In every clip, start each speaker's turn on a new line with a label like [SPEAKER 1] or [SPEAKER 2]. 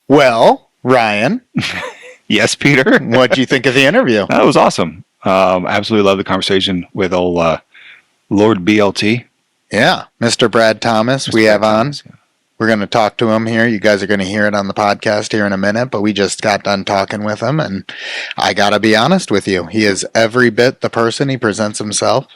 [SPEAKER 1] Well, Ryan,
[SPEAKER 2] Yes, Peter.
[SPEAKER 1] what do you think of the interview?
[SPEAKER 2] That was awesome. Absolutely love the conversation with old Lord BLT.
[SPEAKER 1] Yeah, Mr. Brad Thomas, we have on.
[SPEAKER 2] Yeah.
[SPEAKER 1] We're going to talk to him here. You guys are going to hear it on the podcast here in a minute, but we just got done talking with him, and I got to be honest with you. He is every bit the person he presents himself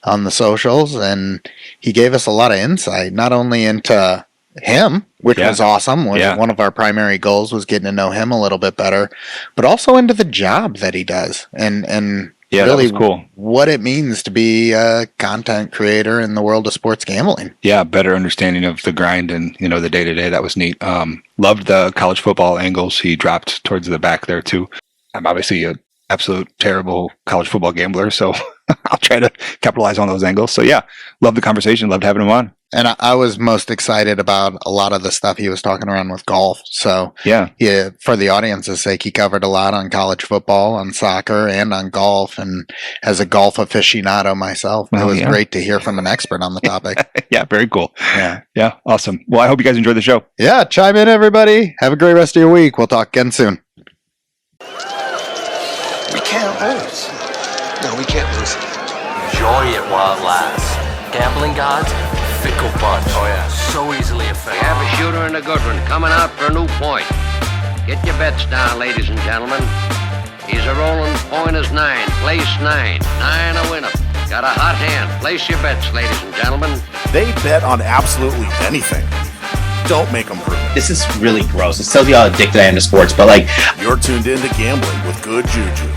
[SPEAKER 1] on the socials, and he gave us a lot of insight, not only into him, which was awesome. One of our primary goals was getting to know him a little bit better, but also into the job that he does, and really
[SPEAKER 2] that was cool.
[SPEAKER 1] What it means to be a content creator in the world of sports gambling.
[SPEAKER 2] Yeah, better understanding of the grind and the day to day. That was neat. Loved the college football angles he dropped towards the back there too. I'm obviously an absolute terrible college football gambler, so I'll try to capitalize on those angles. So yeah, loved the conversation. Loved having him on.
[SPEAKER 1] And I was most excited about a lot of the stuff he was talking around with golf. So yeah, for the audience's sake, he covered a lot on college football, on soccer, and on golf. And as a golf aficionado myself, it was great to hear from an expert on the topic.
[SPEAKER 2] Yeah, very cool. Yeah, awesome. Well, I hope you guys enjoyed the show.
[SPEAKER 1] Yeah, chime in, everybody. Have a great rest of your week. We'll talk again soon.
[SPEAKER 3] We can't lose. No, we can't lose.
[SPEAKER 4] Enjoy it while it lasts. Gambling gods, fickle bunch. Oh yeah, so easily affected.
[SPEAKER 5] We have a shooter and a good one coming out for a new point. Get your bets down, ladies and gentlemen. He's a rolling point is 9, place 9, 9 a winner. Got a hot hand. Place your bets, ladies and gentlemen.
[SPEAKER 3] They bet on absolutely anything. Don't make them prove it.
[SPEAKER 6] This is really gross. It tells you how addicted I am to sports, but
[SPEAKER 3] You're tuned in to Gambling with Good Juju.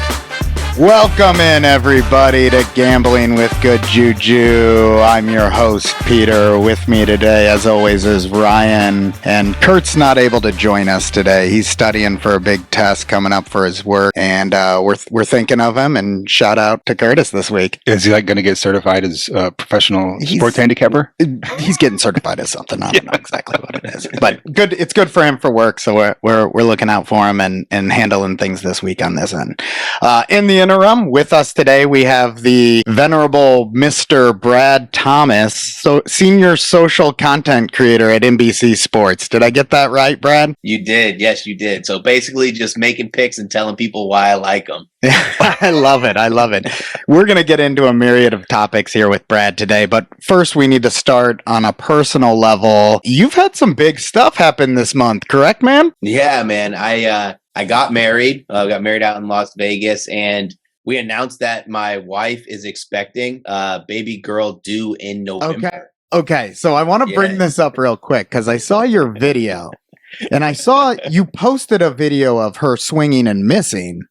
[SPEAKER 1] Welcome in, everybody, to Gambling with Good Juju. I'm your host, Peter. With me today, as always, is Ryan. And Kurt's not able to join us today. He's studying for a big test coming up for his work, and we're thinking of him. And shout out to Curtis this week.
[SPEAKER 2] Is he going to get certified as a professional sports handicapper?
[SPEAKER 1] He's getting certified as something. I don't know exactly what it is, but good. It's good for him for work. So we're looking out for him and handling things this week on this end. In the interim, with us today, we have the venerable Mr. Brad Thomas, senior social content creator at NBC Sports. Did I get that right, Brad?
[SPEAKER 6] You did. Yes, you did. So basically just making picks and telling people why I like them.
[SPEAKER 1] I love it. I love it. We're going to get into a myriad of topics here with Brad today, but first we need to start on a personal level. You've had some big stuff happen this month, correct, man?
[SPEAKER 6] Yeah, man. I got married. Got married out in Las Vegas, and we announced that my wife is expecting a baby girl due in November.
[SPEAKER 1] Okay. So I want to bring this up real quick because I saw your video, and I saw you posted a video of her swinging and missing,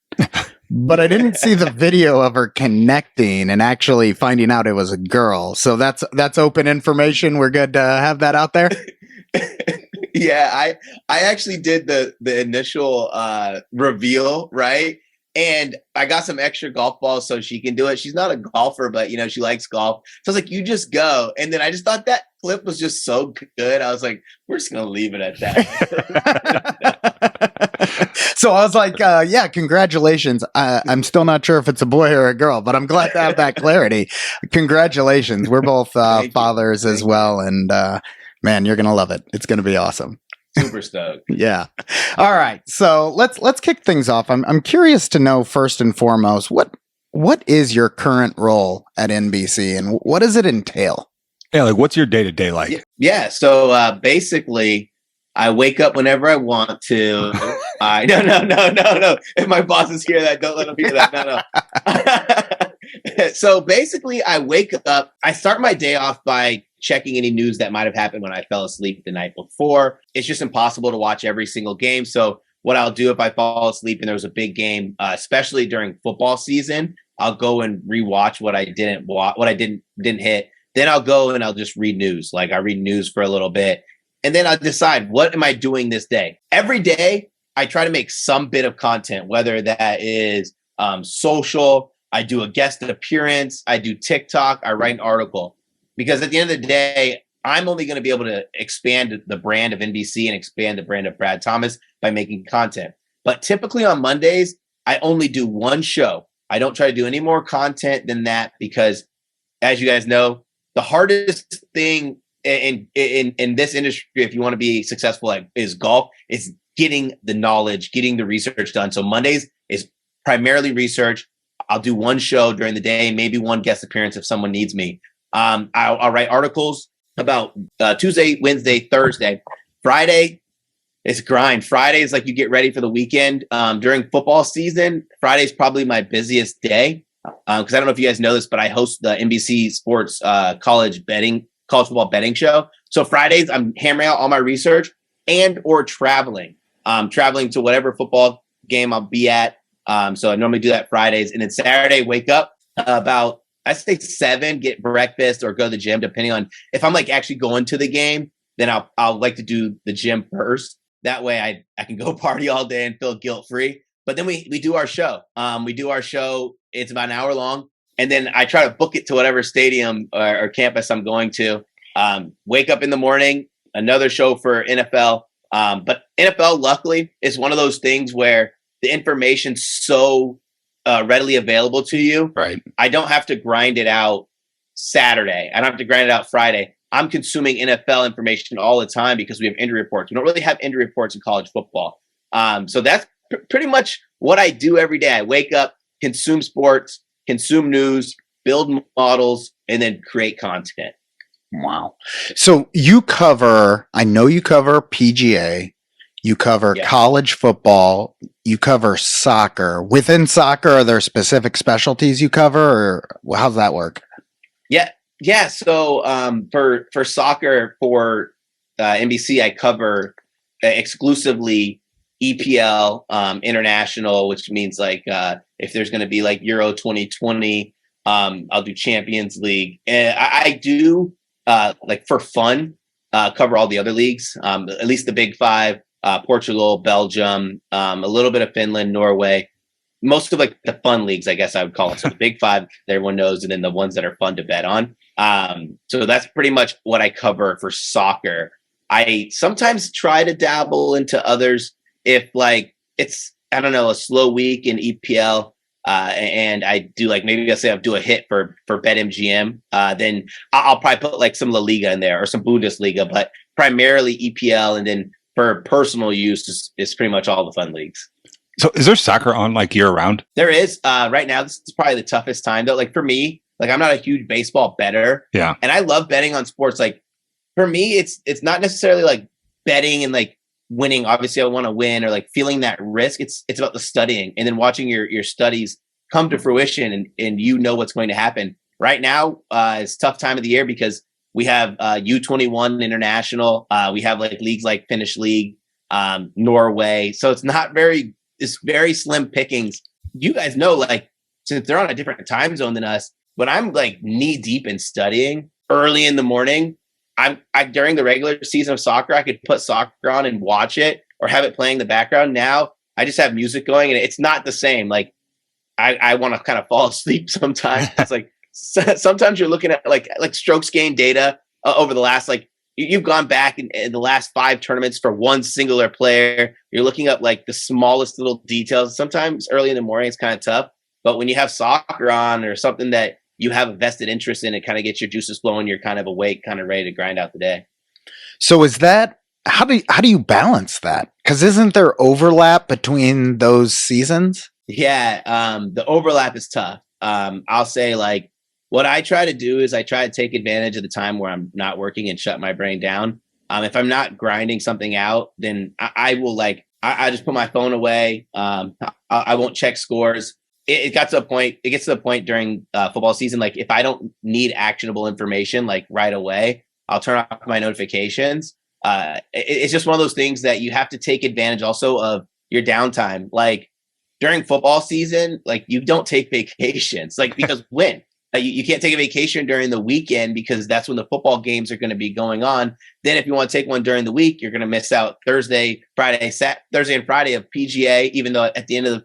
[SPEAKER 1] but I didn't see the video of her connecting and actually finding out it was a girl. So that's open information. We're good to have that out there.
[SPEAKER 6] Yeah, I actually did the initial reveal, right? And I got some extra golf balls so she can do it. She's not a golfer, but she likes golf. So I was like, you just go. And then I just thought that clip was just so good. I was like, we're just going to leave it at that.
[SPEAKER 1] So I was like, yeah, congratulations. I'm still not sure if it's a boy or a girl, but I'm glad to have that clarity. Congratulations. We're both fathers as well. And man, you're going to love it. It's going to be awesome.
[SPEAKER 6] Super stoked.
[SPEAKER 1] Yeah. All right. So let's kick things off. I'm curious to know first and foremost, what is your current role at NBC and what does it entail?
[SPEAKER 2] Yeah, what's your day-to-day like?
[SPEAKER 6] Yeah. So basically I wake up whenever I want to. No. If my bosses hear that, don't let them hear that. No. So basically I wake up, I start my day off by checking any news that might have happened when I fell asleep the night before. It's just impossible to watch every single game. So what I'll do if I fall asleep and there was a big game, especially during football season, I'll go and rewatch what I didn't watch, what I didn't hit. Then I'll go and I'll just read news. I read news for a little bit. And then I'll decide, what am I doing this day? Every day, I try to make some bit of content, whether that is social, I do a guest appearance, I do TikTok, I write an article. Because at the end of the day, I'm only going to be able to expand the brand of NBC and expand the brand of Brad Thomas by making content. But typically on Mondays, I only do one show. I don't try to do any more content than that because, as you guys know, the hardest thing in this industry, if you want to be successful, is golf. It's getting the knowledge, getting the research done. So Mondays is primarily research. I'll do one show during the day, maybe one guest appearance if someone needs me. I'll write articles about Tuesday, Wednesday, Thursday. Friday is grind. Friday is like you get ready for the weekend. During football season, Friday is probably my busiest day because I don't know if you guys know this, but I host the NBC Sports college football betting show. So Fridays, I'm hammering out all my research and or traveling to whatever football game I'll be at. So I normally do that Fridays. And then Saturday, wake up about, I say 7, get breakfast or go to the gym, depending on if I'm like actually going to the game, then I'll like to do the gym first. That way I can go party all day and feel guilt-free. But then we do our show. It's about an hour long. And then I try to book it to whatever stadium or campus I'm going to. Wake up in the morning, another show for NFL. But NFL, luckily, is one of those things where the information's so readily available to you.
[SPEAKER 2] Right.
[SPEAKER 6] I don't have to grind it out Saturday. I don't have to grind it out Friday. I'm consuming NFL information all the time because we have injury reports. We don't really have injury reports in college football. So that's pretty much what I do every day. I wake up, consume sports, consume news, build models, and then create content.
[SPEAKER 1] Wow. So I know you cover PGA, you cover college football, you cover soccer. Within soccer, are there specific specialties you cover, or how's that work?
[SPEAKER 6] Yeah. So for soccer, for NBC, I cover exclusively EPL, international, which means like if there's going to be like Euro 2020, I'll do Champions League. And I do like for fun cover all the other leagues, at least the big 5, Portugal, Belgium, a little bit of Finland, Norway. Most of like the fun leagues, I guess I would call it. So the big 5 that everyone knows, and then the ones that are fun to bet on. So that's pretty much what I cover for soccer. I sometimes try to dabble into others if like it's, I don't know, a slow week in EPL, and I do like, maybe I'll say I'll do a hit for BetMGM, then I'll probably put like some La Liga in there or some Bundesliga, but primarily EPL. And then for personal use is pretty much all the fun leagues.
[SPEAKER 2] So is there soccer on like year round?
[SPEAKER 6] There is. Right now, this is probably the toughest time though. Like for me, like I'm not a huge baseball bettor.
[SPEAKER 2] Yeah.
[SPEAKER 6] And I love betting on sports. Like for me, it's not necessarily like betting and like winning. Obviously I want to win or like feeling that risk. It's about the studying and then watching your studies come to fruition and you know what's going to happen. Right now, it's a tough time of the year because we have U21 international. We have like leagues like Finnish League, Norway. So it's very slim pickings. You guys know, like, since they're on a different time zone than us, but I'm like knee deep in studying early in the morning. I during the regular season of soccer, I could put soccer on and watch it or have it playing in the background. Now I just have music going and it's not the same. Like I want to kind of fall asleep sometimes. It's like sometimes you're looking at like strokes gained data over the last, like you've gone back in the last 5 tournaments for one singular player. You're looking up like the smallest little details. Sometimes early in the morning, it's kind of tough. But when you have soccer on or something that you have a vested interest in, it kind of gets your juices flowing. You're kind of awake, kind of ready to grind out the day.
[SPEAKER 1] So is that, how do you balance that? Because isn't there overlap between those seasons?
[SPEAKER 6] Yeah, the overlap is tough. I'll say like what I try to do is I try to take advantage of the time where I'm not working and shut my brain down. If I'm not grinding something out, then I will like, I just put my phone away. I won't check scores. It gets to the point during football season. Like if I don't need actionable information, like right away, I'll turn off my notifications. It's just one of those things that you have to take advantage also of your downtime. Like during football season, like you don't take vacations, like because when you can't take a vacation during the weekend because that's when the football games are going to be going on. Then if you want to take one during the week, you're going to miss out Thursday and Friday of PGA, even though at the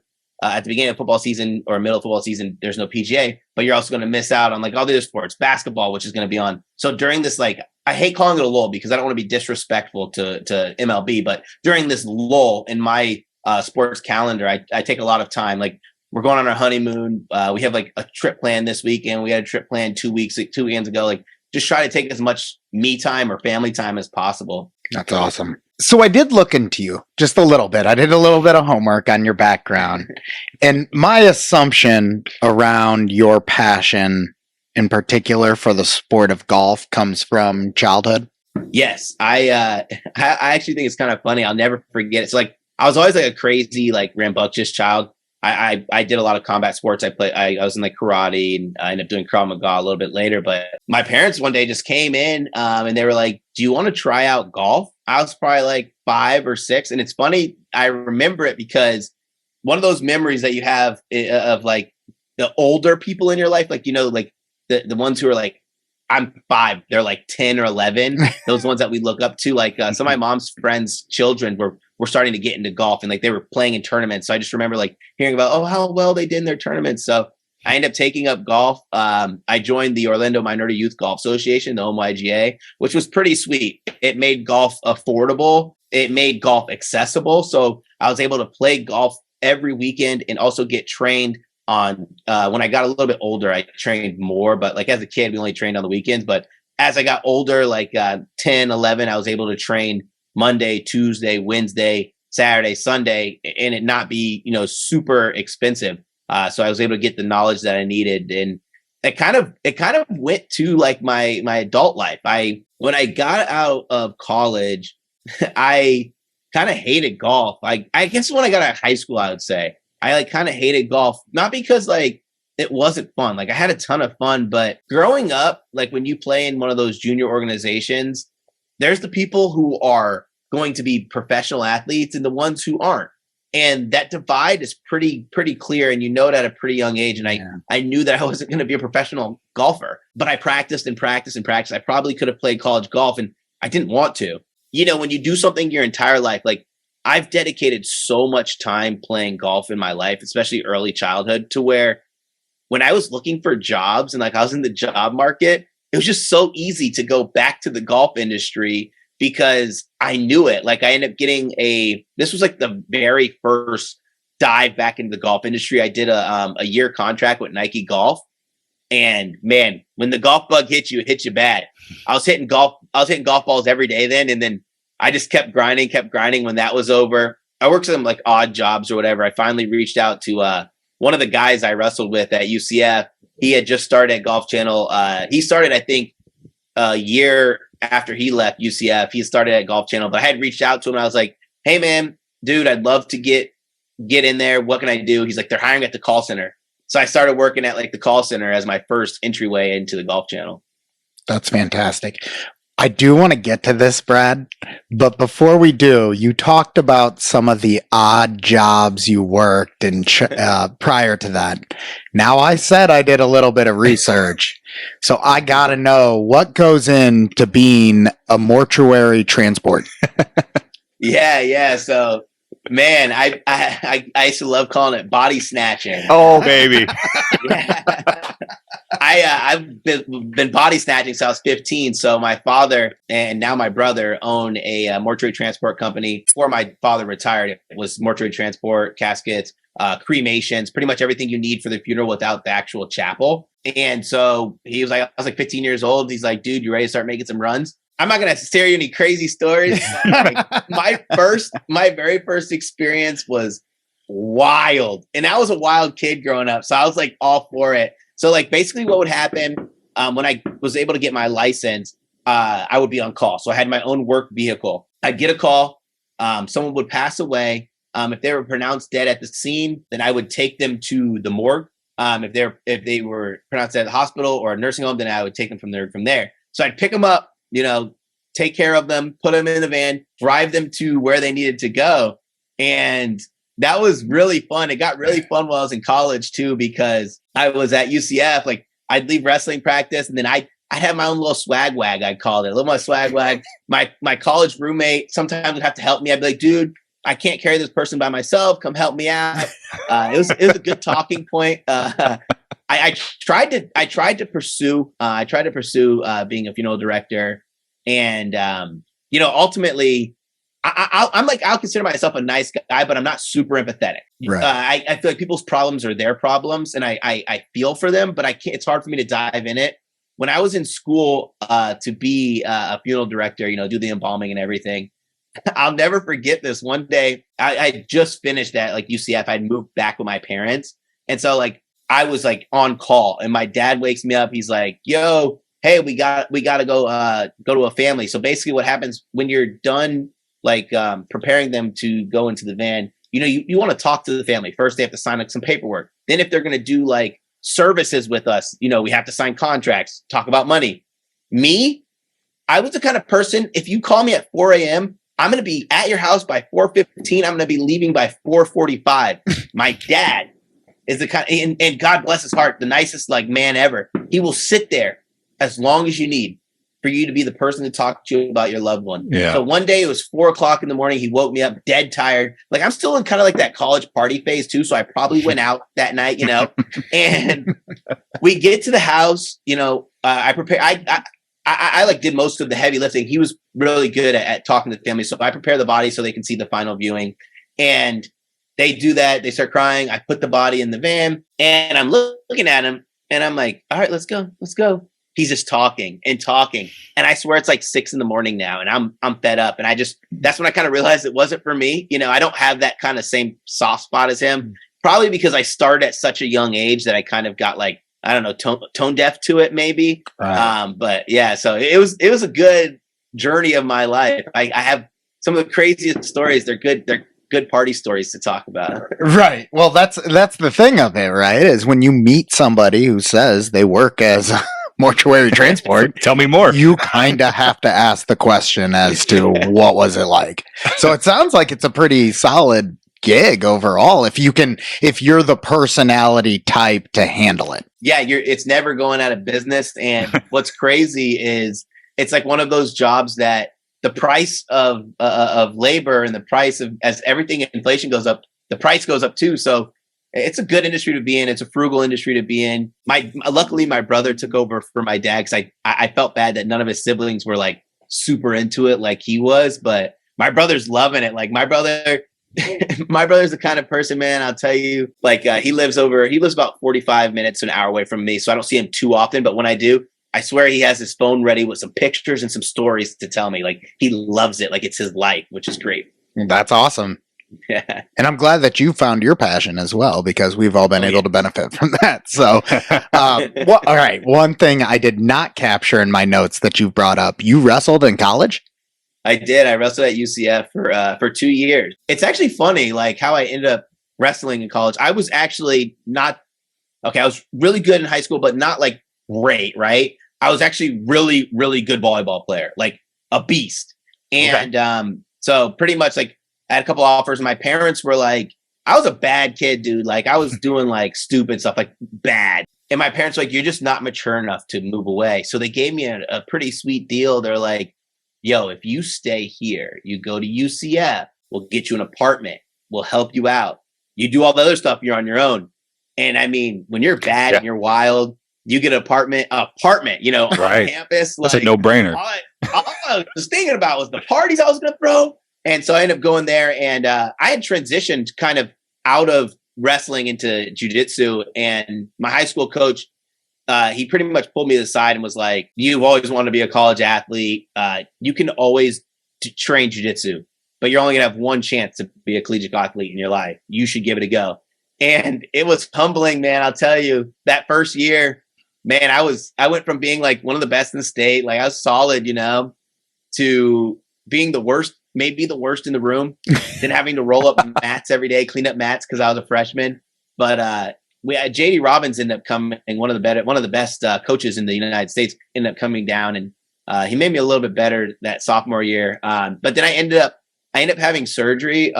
[SPEAKER 6] beginning of football season or middle of football season, there's no PGA, but you're also going to miss out on like all the other sports, basketball, which is going to be on. So during this, like, I hate calling it a lull because I don't want to be disrespectful to MLB, but during this lull in my sports calendar, I take a lot of time. Like we're going on our honeymoon. We have like a trip planned this weekend. We had a trip planned 2 weekends ago. Like just try to take as much me time or family time as possible.
[SPEAKER 1] That's awesome. So I did look into you just a little bit. I did a little bit of homework on your background. And my assumption around your passion in particular for the sport of golf comes from childhood.
[SPEAKER 6] Yes, I actually think it's kind of funny. I'll never forget. It's like I was always like a crazy, like rambunctious child. I did a lot of combat sports. I was in like karate, and I ended up doing Krav Maga a little bit later. But my parents one day just came in and they were like, "Do you want to try out golf?" I was probably like 5 or 6, and it's funny. I remember it because one of those memories that you have of like the older people in your life, like like the ones who are like, I'm 5, they're like 10 or 11. Those ones that we look up to, like some of my mom's friends' children were starting to get into golf, and like they were playing in tournaments. So I just remember like hearing about, how well they did in their tournaments. So I ended up taking up golf. I joined the Orlando Minority Youth Golf Association, the OMYGA, which was pretty sweet. It made golf affordable. It made golf accessible. So I was able to play golf every weekend and also get trained on when I got a little bit older. I trained more, but like as a kid, we only trained on the weekends. But as I got older, like 10, 11, I was able to train Monday, Tuesday, Wednesday, Saturday, Sunday, and it not be, super expensive. So I was able to get the knowledge that I needed. And it kind of went to like my adult life. When I got out of college, I kind of hated golf. I guess when I got out of high school, I would say I like kind of hated golf, not because like it wasn't fun. Like I had a ton of fun, but growing up, like when you play in one of those junior organizations, there's the people who are going to be professional athletes and the ones who aren't. And that divide is pretty clear. And you know it at a pretty young age. And I knew that I wasn't going to be a professional golfer, but I practiced and practiced and practiced. I probably could have played college golf and I didn't want to. When you do something your entire life, like I've dedicated so much time playing golf in my life, especially early childhood, to where when I was looking for jobs and like I was in the job market, it was just so easy to go back to the golf industry because I knew it. Like I ended up getting this was like the very first dive back into the golf industry. I did a year contract with Nike Golf. And man, when the golf bug hits you, it hits you bad. I was hitting golf balls every day then. And then I just kept grinding. When that was over, I worked some like odd jobs or whatever. I finally reached out to one of the guys I wrestled with at UCF. He had just started at Golf Channel. He started, I think, a year after he left UCF. He started at Golf Channel, but I had reached out to him. And I was like, "Hey man, dude, I'd love to get in there. What can I do?" He's like, "They're hiring at the call center." So I started working at like the call center as my first entryway into the Golf Channel.
[SPEAKER 1] That's fantastic. I do want to get to this, Brad, but before we do, you talked about some of the odd jobs you worked and prior to that. Now, I said I did a little bit of research, so I got to know what goes into being a mortuary transport.
[SPEAKER 6] Yeah. So, man, I used to love calling it body snatching.
[SPEAKER 2] Oh, baby.
[SPEAKER 6] I've been body snatching since I was 15. So my father and now my brother own a mortuary transport company. Before my father retired, it was mortuary transport, caskets, cremations, pretty much everything you need for the funeral without the actual chapel. And so he was like, I was like 15 years old. He's like, "Dude, you ready to start making some runs?" I'm not going to stare you any crazy stories. My very first experience was wild. And I was a wild kid growing up. So I was like all for it. So like basically what would happen when I was able to get my license, I would be on call. So I had my own work vehicle. I'd get a call. Someone would pass away. If they were pronounced dead at the scene, then I would take them to the morgue. If they were pronounced dead at the hospital or a nursing home, then I would take them from there. So I'd pick them up, take care of them, put them in the van, drive them to where they needed to go. And that was really fun. It got really fun while I was in college too, because I was at UCF. Like I'd leave wrestling practice and then I'd have my own little swag wag. I called it a little more swag wag. My college roommate sometimes would have to help me. I'd be like, "Dude, I can't carry this person by myself. Come help me out." It was a good talking point. I tried to pursue being a funeral director, and ultimately, I'll consider myself a nice guy, but I'm not super empathetic.
[SPEAKER 1] Right.
[SPEAKER 6] I feel like people's problems are their problems, and I feel for them, but I can't. It's hard for me to dive in it when I was in school to be a funeral director, do the embalming and everything, I'll never forget this. One day, I just finished at like UCF. I'd moved back with my parents. And so like I was like on call and my dad wakes me up. He's like, yo, hey, we got to go to a family. So basically what happens when you're done, like preparing them to go into the van, you want to talk to the family. First, they have to sign like some paperwork. Then if they're going to do like services with us, we have to sign contracts, talk about money. Me, I was the kind of person, if you call me at 4 a.m., I'm going to be at your house by 4:15. I'm going to be leaving by 4:45. My dad is the kind, and God bless his heart, the nicest like man ever. He will sit there as long as you need for you to be the person to talk to you about your loved one.
[SPEAKER 2] Yeah.
[SPEAKER 6] So one day it was 4:00 in the morning. He woke me up dead tired. Like I'm still in kind of like that college party phase too. So I probably went out that night, and we get to the house, I prepare. I like did most of the heavy lifting. He was really good at talking to the family. So I prepare the body so they can see the final viewing, and they do that. They start crying. I put the body in the van and I'm looking at him and I'm like, all right, let's go. He's just talking. And I swear it's like 6 a.m. now. And I'm fed up. And that's when I kind of realized it wasn't for me. I don't have that kind of same soft spot as him, probably because I started at such a young age that I kind of got like, I don't know, tone deaf to it maybe. Right. But yeah, so it was a good journey of my life. I have some of the craziest stories. They're good party stories to talk about.
[SPEAKER 1] Right. Well, that's the thing of it, right? Is when you meet somebody who says they work as mortuary transport,
[SPEAKER 2] tell me more.
[SPEAKER 1] You kind of have to ask the question as to what was it like. So it sounds like it's a pretty solid gig overall if you're the personality type to handle it.
[SPEAKER 6] Yeah, it's never going out of business. And what's crazy is it's like one of those jobs that the price of labor and the price of, as everything, inflation goes up, the price goes up too. So it's a good industry to be in. It's a frugal industry to be in. Luckily my brother took over for my dad because I felt bad that none of his siblings were like super into it like he was, but my brother's loving it. Like my brother's the kind of person, man, I'll tell you, like he lives about 45 minutes to an hour away from me. So I don't see him too often, but when I do, I swear he has his phone ready with some pictures and some stories to tell me. Like he loves it. Like it's his life, which is great.
[SPEAKER 1] That's awesome. Yeah. And I'm glad that you found your passion as well, because we've all been able to benefit from that. So, all right. One thing I did not capture in my notes that you've brought up, you wrestled in college?
[SPEAKER 6] I did. I wrestled at UCF for 2 years. It's actually funny, like how I ended up wrestling in college. I was actually I was really good in high school, but not like great, right? I was actually really, really good volleyball player, like a beast. And so pretty much like I had a couple offers and my parents were like, I was a bad kid, dude. Like I was doing like stupid stuff, like bad. And my parents were like, you're just not mature enough to move away. So they gave me a pretty sweet deal. They're like, yo, if you stay here, you go to UCF, we'll get you an apartment, we'll help you out. You do all the other stuff, you're on your own. And I mean, when you're bad and you're wild, you get an apartment, on campus.
[SPEAKER 2] That's like, a no-brainer.
[SPEAKER 6] All I was thinking about was the parties I was going to throw. And so I ended up going there, and I had transitioned kind of out of wrestling into jiu-jitsu. And my high school coach, he pretty much pulled me to the side and was like, you've always wanted to be a college athlete. You can always train jiu-jitsu, but you're only going to have one chance to be a collegiate athlete in your life. You should give it a go. And it was humbling, man. I'll tell you, that first year, man, I went from being like one of the best in the state, like I was solid, to being the worst, maybe the worst in the room, then having to roll up mats every day, clean up mats because I was a freshman. But we had JD Robbins ended up coming, one of the best coaches in the United States, ended up coming down, and he made me a little bit better that sophomore year. But then I ended up having surgery,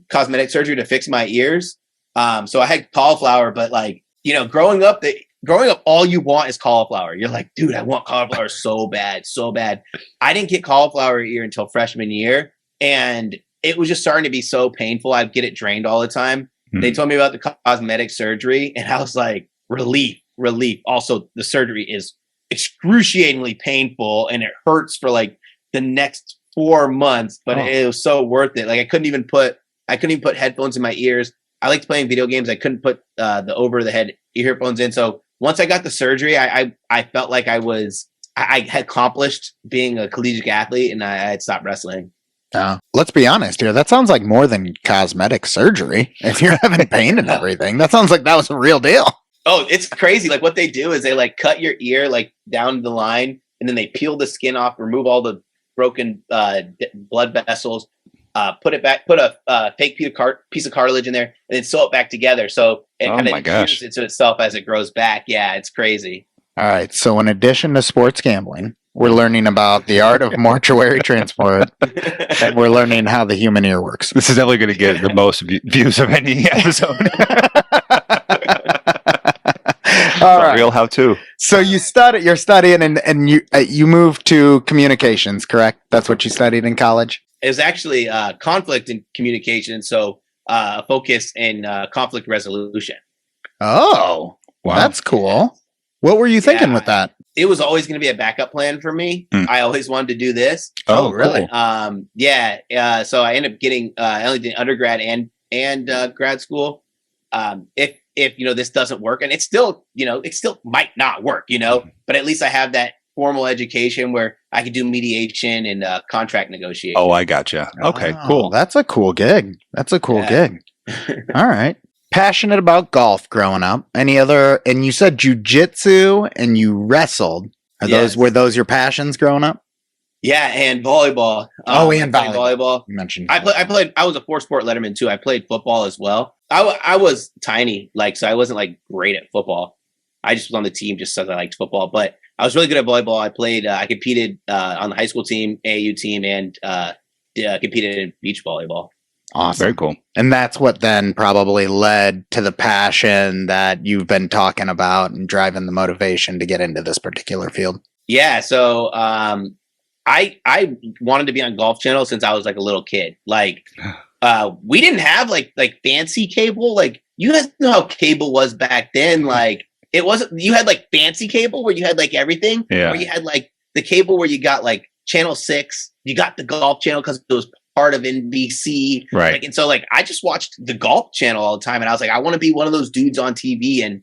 [SPEAKER 6] cosmetic surgery to fix my ears. So I had cauliflower, but like, growing up, all you want is cauliflower. You're like, dude, I want cauliflower so bad. I didn't get cauliflower ear until freshman year. And it was just starting to be so painful. I'd get it drained all the time. Mm-hmm. They told me about the cosmetic surgery and I was like, relief. Also, the surgery is excruciatingly painful and it hurts for like the next 4 months, but it was so worth it. Like I couldn't even put headphones in my ears. I liked playing video games. I couldn't put the over the head earphones in. So once I got the surgery, I felt like I had accomplished being a collegiate athlete, and I had stopped wrestling.
[SPEAKER 1] Let's be honest here. That sounds like more than cosmetic surgery. If you're having pain and everything, that sounds like that was a real deal.
[SPEAKER 6] Oh, it's crazy. Like what they do is they like cut your ear like down the line, and then they peel the skin off, remove all the broken blood vessels, put a fake piece of cartilage in there, and then sew it back together. So it kind of adheres into itself as it grows back. Yeah, it's crazy.
[SPEAKER 1] All right. So in addition to sports gambling, we're learning about the art of mortuary transport, and we're learning how the human ear works.
[SPEAKER 2] This is definitely going to get the most views of any episode.
[SPEAKER 1] All right.
[SPEAKER 2] Real how-to.
[SPEAKER 1] So you're studying, and you moved to communications, correct? That's what you studied in college?
[SPEAKER 6] It was actually conflict in communication, so focus in conflict resolution.
[SPEAKER 1] Oh, wow. That's cool. What were you thinking with that?
[SPEAKER 6] It was always going to be a backup plan for me. I always wanted to do this.
[SPEAKER 1] Oh, really?
[SPEAKER 6] Cool. So I ended up getting I only did undergrad and grad school. If this doesn't work, and it still might not work, but at least I have that formal education where I could do mediation and contract negotiation.
[SPEAKER 2] Oh, I gotcha. Okay, cool.
[SPEAKER 1] That's a cool gig. Gig. All right. Passionate about golf growing up. Any other? And you said jujitsu and you wrestled. Were those your passions growing up?
[SPEAKER 6] Yeah, and volleyball.
[SPEAKER 1] And
[SPEAKER 6] volleyball.
[SPEAKER 1] You mentioned.
[SPEAKER 6] I played. I was a 4-sport letterman too. I played football as well. I was tiny, so I wasn't great at football. I just was on the team just because I liked football. But I was really good at volleyball. I played. I competed on the high school team, AAU team, and competed in beach volleyball.
[SPEAKER 1] Awesome.
[SPEAKER 2] Very cool.
[SPEAKER 1] And that's what then probably led to the passion that you've been talking about and driving the motivation to get into this particular field.
[SPEAKER 6] Yeah. So I wanted to be on Golf Channel since I was a little kid. We didn't have like fancy cable. You guys know how cable was back then. It wasn't, you had fancy cable where you had everything.
[SPEAKER 2] Yeah.
[SPEAKER 6] Where you had the cable where you got Channel 6, you got the Golf Channel because it was part of NBC.
[SPEAKER 2] Right.
[SPEAKER 6] And so I just watched the Golf Channel all the time, and I was I want to be one of those dudes on TV. And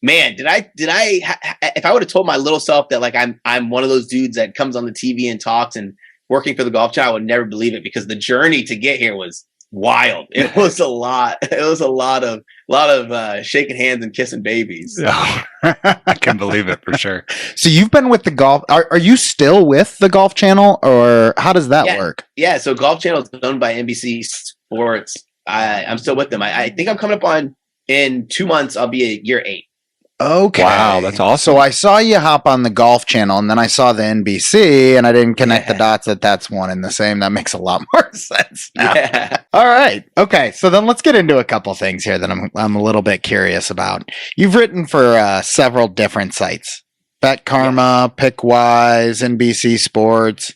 [SPEAKER 6] man, did I if I would have told my little self that I'm one of those dudes that comes on the TV and talks and working for the Golf Channel, I would never believe it, because the journey to get here was wild. It was a lot. It was a lot of shaking hands and kissing babies.
[SPEAKER 2] I can believe it for sure.
[SPEAKER 1] So you've been with the golf. Are you still with the Golf Channel, or how does that work?
[SPEAKER 6] Yeah. So Golf Channel is owned by NBC Sports. I'm still with them. I think I'm coming up on, in 2 months, I'll be year 8.
[SPEAKER 1] Okay.
[SPEAKER 2] Wow, that's awesome.
[SPEAKER 1] So I saw you hop on the Golf Channel, and then I saw the NBC, and I didn't connect the dots that's one and the same. That makes a lot more sense now.
[SPEAKER 6] Yeah.
[SPEAKER 1] All right. Okay. So then let's get into a couple things here that I'm a little bit curious about. You've written for several different sites: Bet Karma, Pickwise, NBC Sports.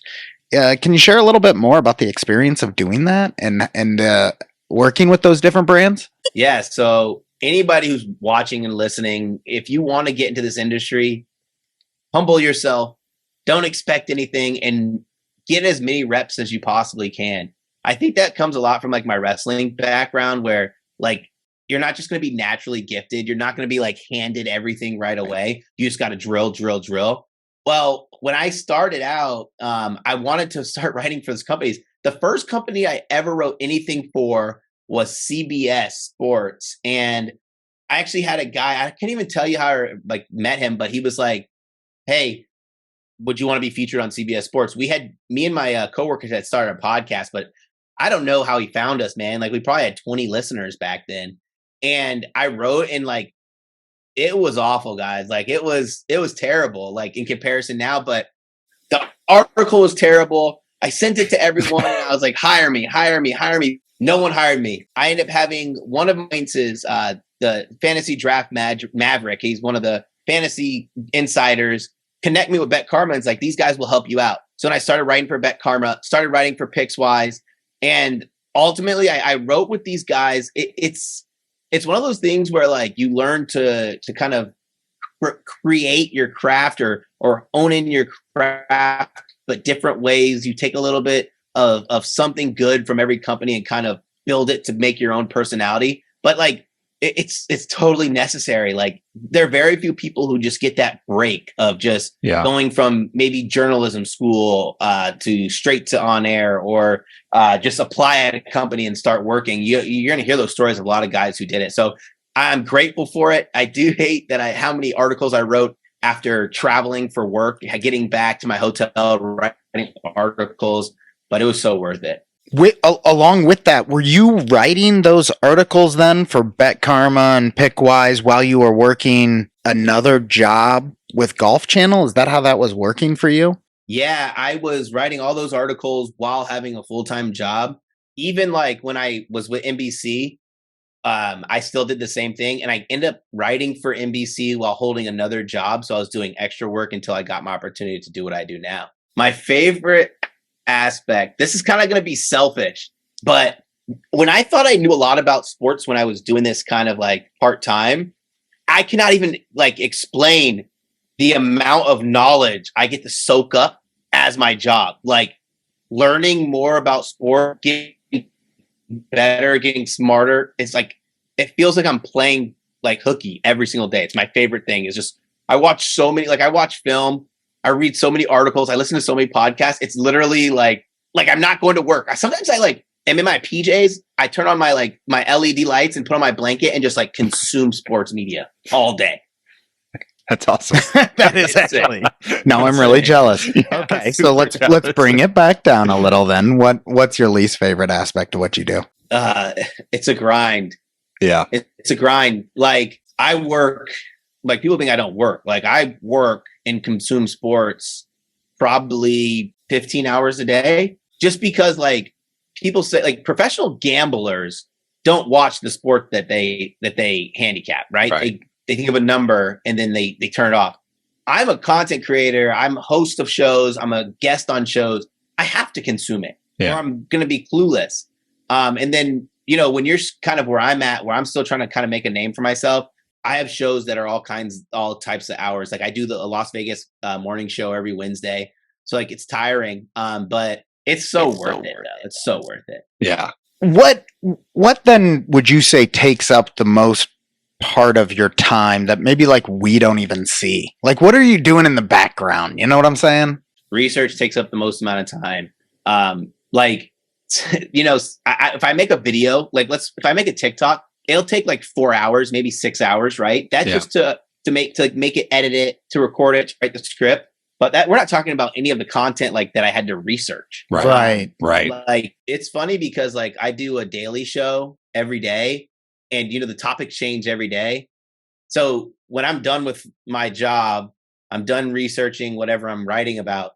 [SPEAKER 1] Can you share a little bit more about the experience of doing that and working with those different brands?
[SPEAKER 6] Yeah. So anybody who's watching and listening, if you want to get into this industry, humble yourself, don't expect anything, and get as many reps as you possibly can. I think that comes a lot from my wrestling background, where you're not just going to be naturally gifted. You're not going to be handed everything right away. You just got to drill. Well, when I started out, I wanted to start writing for these companies. The first company I ever wrote anything for was CBS Sports. And I actually had a guy, I can't even tell you how I met him, but he was like, "Hey, would you want to be featured on CBS Sports?" Me and my coworkers had started a podcast, but I don't know how he found us, man. We probably had 20 listeners back then. And I wrote, and it was awful, guys. It was terrible, in comparison now, but the article was terrible. I sent it to everyone, and I was like, hire me. No one hired me. I ended up having one of mine is the fantasy draft Maverick. He's one of the fantasy insiders. Connect me with Bet Karma. And it's these guys will help you out. So then I started writing for Bet Karma, started writing for Pickwise, and ultimately I wrote with these guys. It's one of those things where you learn to kind of create your craft or own in your craft, but different ways. You take a little bit of something good from every company and kind of build it to make your own personality. But it's totally necessary. Like there are very few people who just get that break of just going from maybe journalism school to straight to on air, or just apply at a company and start working. You're going to hear those stories of a lot of guys who did it. So I'm grateful for it. I do hate that how many articles I wrote after traveling for work, getting back to my hotel, writing articles, but it was so worth it.
[SPEAKER 1] Along with that, were you writing those articles then for Bet Karma and Pickwise while you were working another job with Golf Channel? Is that how that was working for you?
[SPEAKER 6] Yeah, I was writing all those articles while having a full-time job. Even like when I was with NBC, I still did the same thing. And I ended up writing for NBC while holding another job. So I was doing extra work until I got my opportunity to do what I do now. My favorite aspect, this is kind of going to be selfish, but when I thought I knew a lot about sports when I was doing this kind of like part-time, I cannot even like explain the amount of knowledge I get to soak up as my job. Like learning more about sport, getting better, getting smarter. It's like, it feels like I'm playing like hooky every single day. It's my favorite thing. Is just, I watch so many, like I watch film, I read so many articles, I listen to so many podcasts. It's literally like I'm not going to work. Sometimes I like am in my PJs, I turn on my LED lights and put on my blanket and just like consume sports media all day.
[SPEAKER 2] That's awesome.
[SPEAKER 1] That is actually. Now I'm really jealous. Okay, so let's bring it back down a little then. What's your least favorite aspect of what you do?
[SPEAKER 6] It's a grind.
[SPEAKER 2] Yeah.
[SPEAKER 6] It's a grind. Like I work, like people think I don't work. Like I work and consume sports probably 15 hours a day, just because like people say like professional gamblers don't watch the sport that they handicap, right? They think of a number and then they turn it off. I'm a content creator. I'm a host of shows. I'm a guest on shows. I have to consume it or I'm going to be clueless. And then, you know, when you're kind of where I'm at, where I'm still trying to kind of make a name for myself, I have shows that are all types of hours. Like I do the Las Vegas morning show every Wednesday. So like it's tiring, but it's so worth it. It's so worth it.
[SPEAKER 2] Yeah.
[SPEAKER 1] What then would you say takes up the most part of your time that maybe like we don't even see? Like what are you doing in the background? You know what I'm saying?
[SPEAKER 6] Research takes up the most amount of time. Like, you know, if I make a video, like if I make a TikTok, it'll take like 4 hours, maybe 6 hours, right? That's just to make it, edit it, to record it, to write the script. But that we're not talking about any of the content like that I had to research.
[SPEAKER 2] Right.
[SPEAKER 6] Like it's funny because like I do a daily show every day, and you know the topics change every day. So when I'm done with my job, I'm done researching whatever I'm writing about,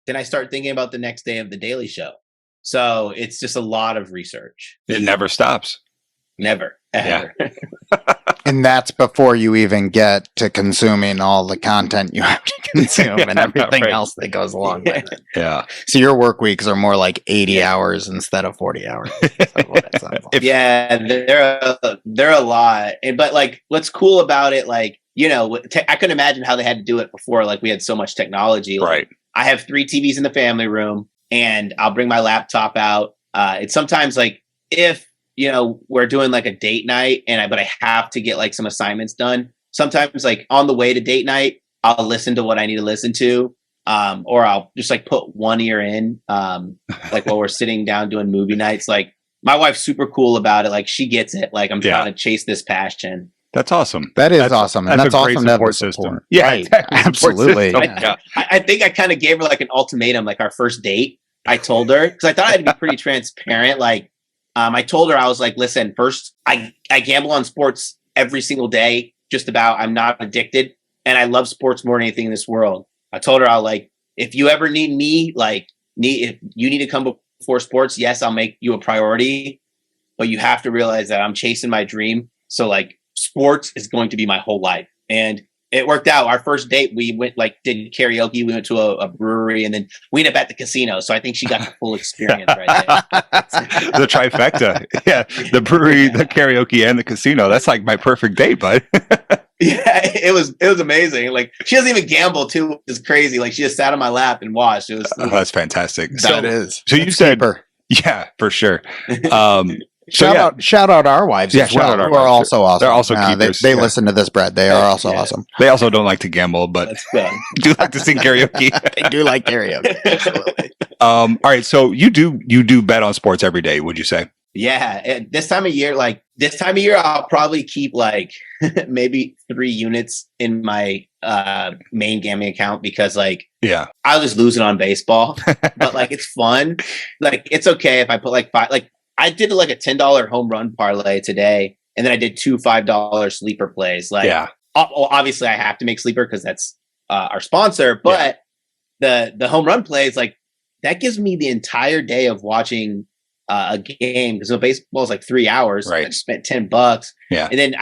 [SPEAKER 6] then I start thinking about the next day of the daily show. So it's just a lot of research.
[SPEAKER 2] It never stops.
[SPEAKER 6] Never, ever.
[SPEAKER 2] Yeah.
[SPEAKER 1] And that's before you even get to consuming all the content you have to consume and everything else that goes along with it.
[SPEAKER 2] Yeah.
[SPEAKER 1] So your work weeks are more like 80 hours instead of 40 hours.
[SPEAKER 6] Yeah, they're a lot. But like, what's cool about it, like, you know, I couldn't imagine how they had to do it before. Like we had so much technology.
[SPEAKER 2] Right.
[SPEAKER 6] I have 3 TVs in the family room, and I'll bring my laptop out. It's sometimes like if, you know, we're doing like a date night but I have to get like some assignments done. Sometimes like on the way to date night, I'll listen to what I need to listen to. Or I'll just like put one ear in, like while we're sitting down doing movie nights. Like my wife's super cool about it. Like she gets it. Like I'm trying to chase this passion.
[SPEAKER 2] That's awesome.
[SPEAKER 1] That's awesome. And that's awesome to have
[SPEAKER 2] support
[SPEAKER 1] support
[SPEAKER 2] system. Yeah,
[SPEAKER 1] right. Absolutely.
[SPEAKER 6] I think I kind of gave her like an ultimatum, like our first date. I told her, because I thought I'd be pretty transparent. Like, I told her, I was like, listen, first, I gamble on sports every single day, just about. I'm not addicted, and I love sports more than anything in this world. I told her, I'll like, if you ever need me, like, if you need to come before sports, yes, I'll make you a priority, but you have to realize that I'm chasing my dream. So like, sports is going to be my whole life. And it worked out. Our first date, we went did karaoke. We went to a brewery, and then we ended up at the casino. So I think she got the full experience right there.
[SPEAKER 2] The trifecta. Yeah. The brewery, the karaoke, and the casino. That's like my perfect date, bud.
[SPEAKER 6] Yeah, it was amazing. Like she doesn't even gamble too, which is crazy. Like she just sat on my lap and watched. It was
[SPEAKER 2] that's fantastic.
[SPEAKER 1] That is.
[SPEAKER 2] So you said,
[SPEAKER 1] cheaper.
[SPEAKER 2] yeah, for sure.
[SPEAKER 1] Shout out our wives
[SPEAKER 2] Yeah,
[SPEAKER 1] as
[SPEAKER 2] shout
[SPEAKER 1] well,
[SPEAKER 2] out our
[SPEAKER 1] who are
[SPEAKER 2] wives.
[SPEAKER 1] also awesome.
[SPEAKER 2] They're also
[SPEAKER 1] They,
[SPEAKER 2] keepers,
[SPEAKER 1] they
[SPEAKER 2] yeah.
[SPEAKER 1] listen to this, Brett. They are also awesome.
[SPEAKER 2] They also don't like to gamble, but
[SPEAKER 6] Let's go.
[SPEAKER 2] do like to sing karaoke.
[SPEAKER 1] They do like karaoke. Absolutely.
[SPEAKER 2] All right, so you do bet on sports every day, would you say?
[SPEAKER 6] Yeah, and this time of year, I'll probably keep like maybe 3 units in my main gambling account because like
[SPEAKER 2] Yeah.
[SPEAKER 6] I'll just lose it on baseball. But like it's fun. Like it's okay if I put like 5. Like I did like a $10 home run parlay today, and then I did 2 $5 sleeper plays. Like,
[SPEAKER 2] Yeah.
[SPEAKER 6] Obviously I have to make sleeper because that's our sponsor. But the home run plays, like that gives me the entire day of watching a game because baseball is like 3 hours.
[SPEAKER 2] Right.
[SPEAKER 6] I just spent $10.
[SPEAKER 2] Yeah.
[SPEAKER 6] And then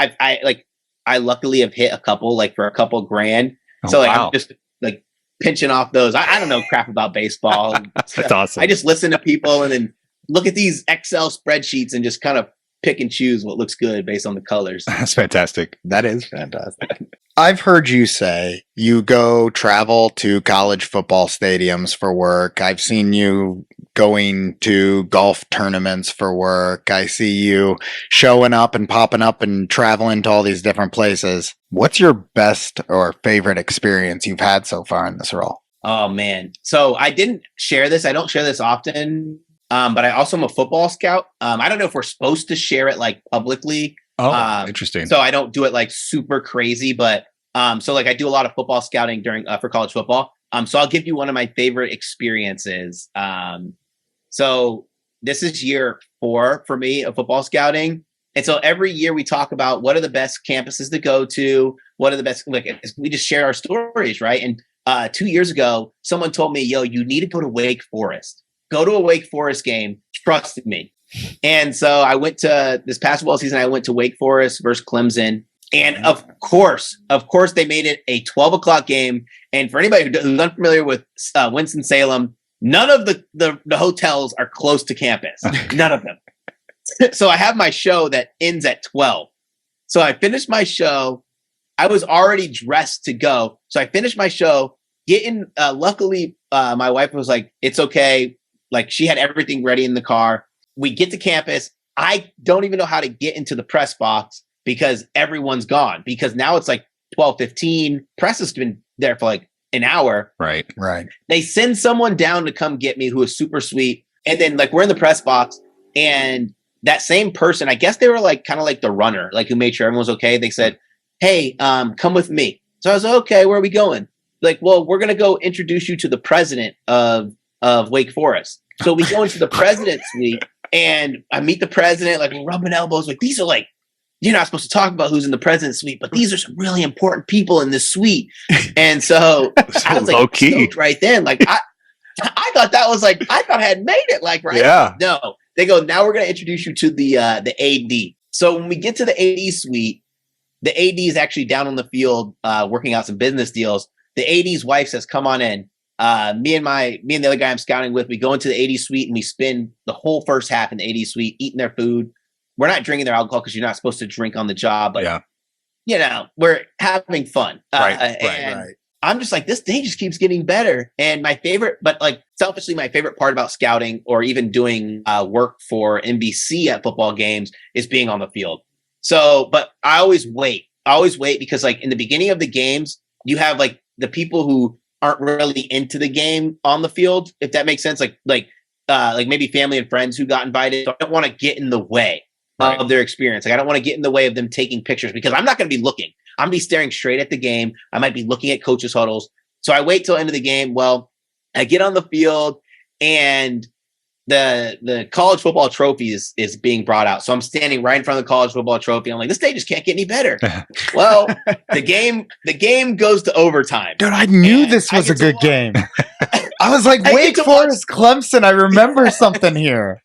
[SPEAKER 6] I luckily have hit a couple like for a couple grand.
[SPEAKER 2] Oh,
[SPEAKER 6] So like
[SPEAKER 2] wow.
[SPEAKER 6] I'm just like pinching off those. I don't know crap about baseball.
[SPEAKER 2] That's awesome.
[SPEAKER 6] I just listen to people and then look at these Excel spreadsheets and just kind of pick and choose what looks good based on the colors.
[SPEAKER 2] That's fantastic.
[SPEAKER 1] That is fantastic. I've heard you say you go travel to college football stadiums for work. I've seen you going to golf tournaments for work. I see you showing up and popping up and traveling to all these different places. What's your best or favorite experience you've had so far in this role?
[SPEAKER 6] Oh man. So I didn't share this. I don't share this often. But I also am a football scout. I don't know if we're supposed to share it like publicly.
[SPEAKER 2] Oh, interesting.
[SPEAKER 6] So I don't do it like super crazy, but so like I do a lot of football scouting during for college football. So I'll give you one of my favorite experiences. So this is year 4 for me of football scouting. And so every year we talk about what are the best campuses to go to, what are the best, like we just share our stories, right? And 2 years ago, someone told me, yo, you need to go to Wake Forest. Go to a Wake Forest game. Trust me. And so I went to this past football season. I went to Wake Forest versus Clemson. And of course, they made it a 12 o'clock game. And for anybody who's unfamiliar with Winston-Salem, none of the hotels are close to campus. None of them. So I have my show that ends at 12. So I finished my show. I was already dressed to go. So I finished my show. Luckily, my wife was like, it's okay. Like she had everything ready in the car. We get to campus. I don't even know how to get into the press box because everyone's gone because now it's like 12:15. Press has been there for like an hour.
[SPEAKER 2] Right.
[SPEAKER 6] They send someone down to come get me who is super sweet. And then like we're in the press box and that same person, I guess they were like kind of like the runner, like who made sure everyone was okay. They said, hey, come with me. So I was like, okay, where are we going? Like, well, we're going to go introduce you to the president of Wake Forest. So we go into the president's suite and I meet the president, like we're rubbing elbows. Like these are like, you're not supposed to talk about who's in the president's suite, but these are some really important people in this suite. And so I was like, stoked right then. Like I thought that was like, I thought I had made it like, right.
[SPEAKER 2] Yeah.
[SPEAKER 6] No, they go, now we're going to introduce you to the AD. So when we get to the AD suite, the AD is actually down on the field working out some business deals. The AD's wife says, come on in. Me and the other guy I'm scouting with, we go into the AD suite and we spend the whole first half in the AD suite, eating their food. We're not drinking their alcohol because you're not supposed to drink on the job, but you know, we're having fun. Right. I'm just like, this day just keeps getting better. And my favorite, but like selfishly, my favorite part about scouting or even doing work for NBC at football games is being on the field. So, but I always wait because like in the beginning of the games, you have like the people who aren't really into the game on the field, if that makes sense. Like maybe family and friends who got invited. So I don't want to get in the way of their experience. Like I don't want to get in the way of them taking pictures because I'm not going to be looking. I'm going to be staring straight at the game. I might be looking at coaches' huddles. So I wait till the end of the game. Well, I get on the field and the college football trophy is being brought out. So I'm standing right in front of the college football trophy. I'm like, this day just can't get any better. Well, the game goes to overtime.
[SPEAKER 1] Dude, I knew this was a good game. I was like, Wake Forest, Clemson. I remember something here.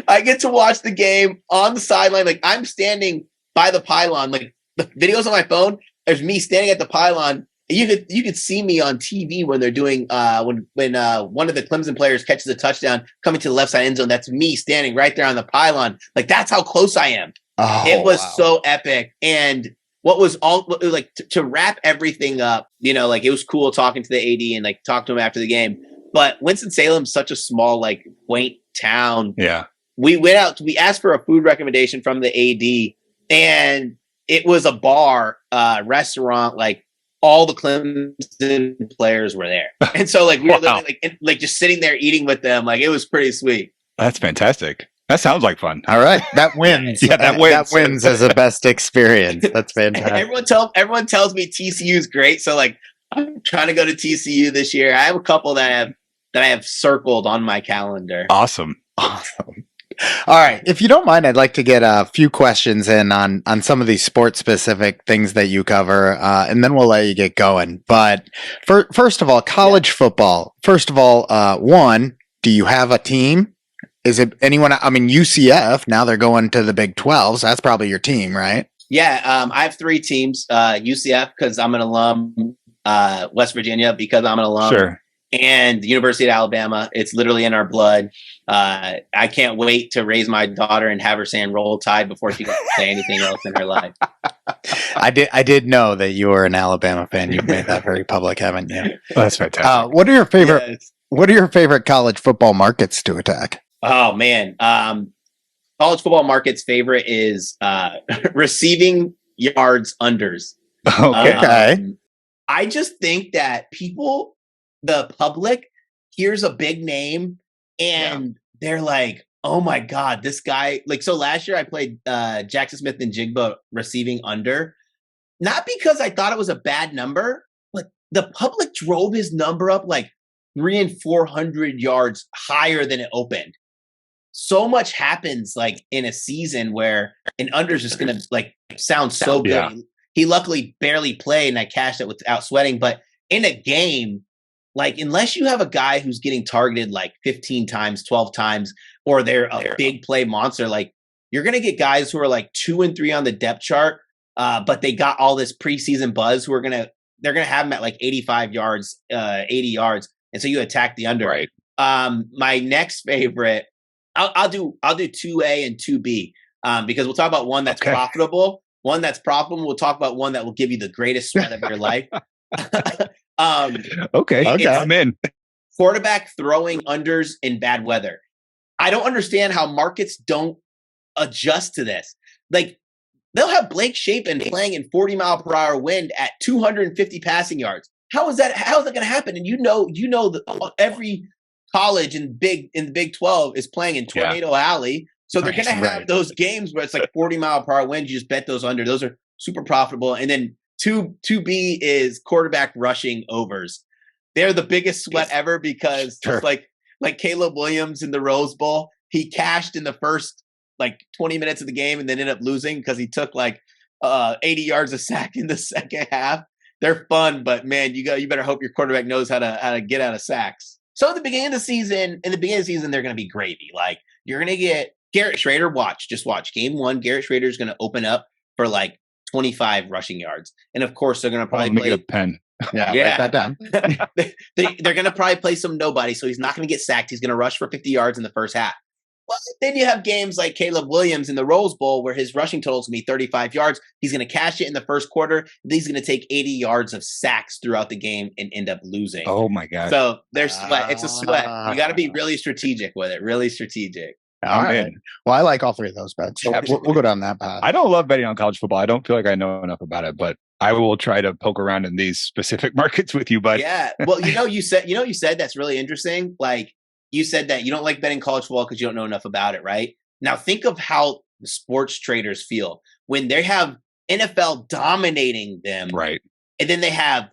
[SPEAKER 6] I get to watch the game on the sideline. Like I'm standing by the pylon. Like the videos on my phone, there's me standing at the pylon. You could see me on TV when they're doing when one of the Clemson players catches a touchdown coming to the left side end zone. That's me standing right there on the pylon. Like that's how close I am. Oh, it was so epic. And what was all like to wrap everything up, you know, like it was cool talking to the AD and like talk to him after the game. But Winston-Salem's such a small, like quaint town.
[SPEAKER 2] Yeah.
[SPEAKER 6] we went out. We asked for a food recommendation from the AD, and it was a bar, restaurant. Like all the Clemson players were there, and so like we were literally like just sitting there eating with them. Like it was pretty sweet.
[SPEAKER 2] That's fantastic. That sounds like fun.
[SPEAKER 1] All right, that wins.
[SPEAKER 2] Yeah, that wins.
[SPEAKER 1] That wins as a best experience. That's fantastic.
[SPEAKER 6] Everyone tells me TCU is great, so like I'm trying to go to TCU this year. I have a couple that I have circled on my calendar.
[SPEAKER 2] Awesome.
[SPEAKER 1] All right. If you don't mind, I'd like to get a few questions in on some of these sports specific things that you cover, and then we'll let you get going. But first of all, college football. First of all, one, do you have a team? Is it anyone? I mean, UCF, now they're going to the Big 12, so that's probably your team, right?
[SPEAKER 6] Yeah, I have 3 teams. UCF, because I'm an alum. West Virginia, because I'm an alum.
[SPEAKER 2] Sure.
[SPEAKER 6] And the University of Alabama. It's literally in our blood. I can't wait to raise my daughter and have her saying Roll Tide before she can say anything else in her life.
[SPEAKER 1] I did know that you were an Alabama fan. You've made that very public, haven't you?
[SPEAKER 2] That's fantastic.
[SPEAKER 1] What are your favorite?
[SPEAKER 6] Yes.
[SPEAKER 1] What are your favorite college football markets to attack?
[SPEAKER 6] Oh man, college football market's favorite is receiving yards unders.
[SPEAKER 2] Okay.
[SPEAKER 6] I just think that the public hears a big name and they're like, oh my God, this guy. Like, so last year I played Jackson Smith and Jigba receiving under, not because I thought it was a bad number, but the public drove his number up like 300 and 400 yards higher than it opened. So much happens like in a season where an under is just going to like sound so good.
[SPEAKER 2] Yeah.
[SPEAKER 6] He luckily barely played and I cashed it without sweating. But in a game, like unless you have a guy who's getting targeted like 15 times, 12 times, or they're a big play monster, like you're going to get guys who are like 2 and 3 on the depth chart, but they got all this preseason buzz they're going to have them at like 85 yards, 80 yards. And so you attack the under.
[SPEAKER 2] Right.
[SPEAKER 6] My next favorite, I'll do 2A and 2B because we'll talk about one that's profitable. One that's profitable. We'll talk about one that will give you the greatest sweat of your life.
[SPEAKER 2] Okay. I'm in.
[SPEAKER 6] Quarterback throwing unders in bad weather. I don't understand how markets don't adjust to this. Like they'll have Blake Shapen playing in 40-mile-per-hour wind at 250 passing yards. How is that going to happen? And you know that every college in the Big 12 is playing in Tornado Alley. So they're going to have those games where it's like 40-mile-per-hour wind. You just bet those under. Those are super profitable. And then 2B is quarterback rushing overs. They're the biggest sweat ever because just like Caleb Williams in the Rose Bowl, he cashed in the first like 20 minutes of the game and then ended up losing because he took like 80 yards a sack in the second half. They're fun, but man, you better hope your quarterback knows how to get out of sacks. So at the beginning of the season, they're going to be gravy. Like you're going to get Garrett Schrader. Just watch game 1. Garrett Schrader is going to open up for like 25 rushing yards, and of course they're going to probably play
[SPEAKER 2] a pen.
[SPEAKER 1] Write that down.
[SPEAKER 6] They're going to probably play some nobody, so he's not going to get sacked. He's going to rush for 50 yards in the first half. Well, then you have games like Caleb Williams in the Rose Bowl where his rushing total is going to be 35 yards. He's going to cash it in the first quarter. He's going to take 80 yards of sacks throughout the game and end up losing.
[SPEAKER 2] Oh my God.
[SPEAKER 6] So there's sweat. It's a sweat. You got to be really strategic with it. Really strategic.
[SPEAKER 1] All right. Well, I like all 3 of those bets. So we'll go down that path.
[SPEAKER 2] I don't love betting on college football. I don't feel like I know enough about it, but I will try to poke around in these specific markets with you, bud.
[SPEAKER 6] Yeah. Well, you said that's really interesting. Like you said that you don't like betting college football because you don't know enough about it, right? Now think of how the sports traders feel when they have NFL dominating them.
[SPEAKER 2] Right.
[SPEAKER 6] And then they have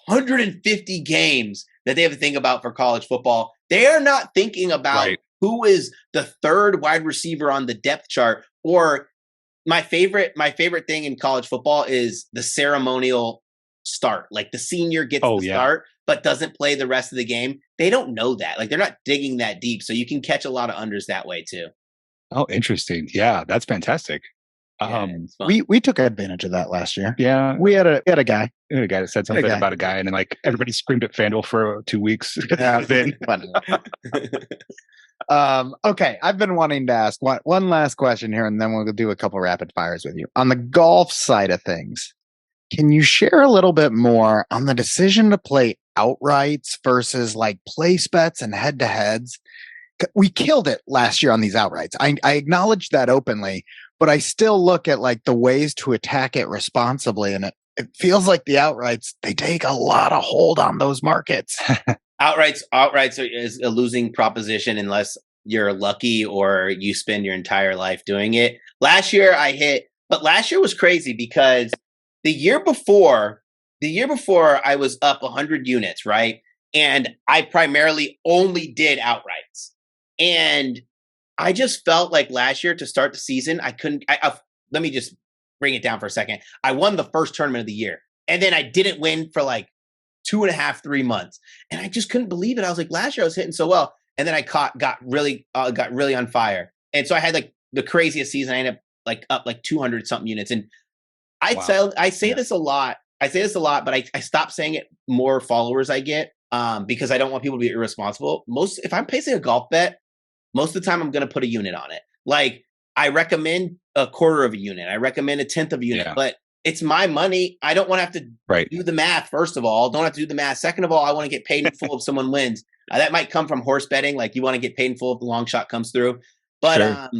[SPEAKER 6] 150 games that they have to think about for college football. They are not thinking about who is the third wide receiver on the depth chart. Or my favorite thing in college football is the ceremonial start. Like the senior gets the start, but doesn't play the rest of the game. They don't know that. Like they're not digging that deep. So you can catch a lot of unders that way too.
[SPEAKER 2] Oh, interesting. Yeah, that's fantastic.
[SPEAKER 6] Yeah,
[SPEAKER 1] we took advantage of that last year.
[SPEAKER 2] Yeah,
[SPEAKER 1] we had a guy.
[SPEAKER 2] We had a guy that said something about a guy, and then like everybody screamed at FanDuel for 2 weeks.
[SPEAKER 1] Okay, I've been wanting to ask one last question here, and then we'll do a couple rapid fires with you. On the golf side of things, can you share a little bit more on the decision to play outrights versus like place bets and head-to-heads? we killed it last year on these outrights. I acknowledge that openly, but I still look at like the ways to attack it responsibly. And it feels like the outrights, they take a lot of hold on those markets.
[SPEAKER 6] Outrights is a losing proposition unless you're lucky or you spend your entire life doing it. Last year but last year was crazy because the year before I was up 100 units, right? And I primarily only did outrights. And I just felt like last year to start the season, let me just bring it down for a second. I won the first tournament of the year. And then I didn't win for like 2.5, 3 months. And I just couldn't believe it. I was like, last year I was hitting so well. And then I got really on fire. And so I had like the craziest season. I ended up like up like 200 something units. And I say this a lot. I say this a lot, but I stop saying it more followers I get because I don't want people to be irresponsible. If I'm placing a golf bet, most of the time I'm going to put a unit on it. Like I recommend a quarter of a unit. I recommend a tenth of a unit, but it's my money. I don't want to have to do the math. First of all, don't have to do the math. Second of all, I want to get paid in full if someone wins. That might come from horse betting. Like you want to get paid in full if the long shot comes through. But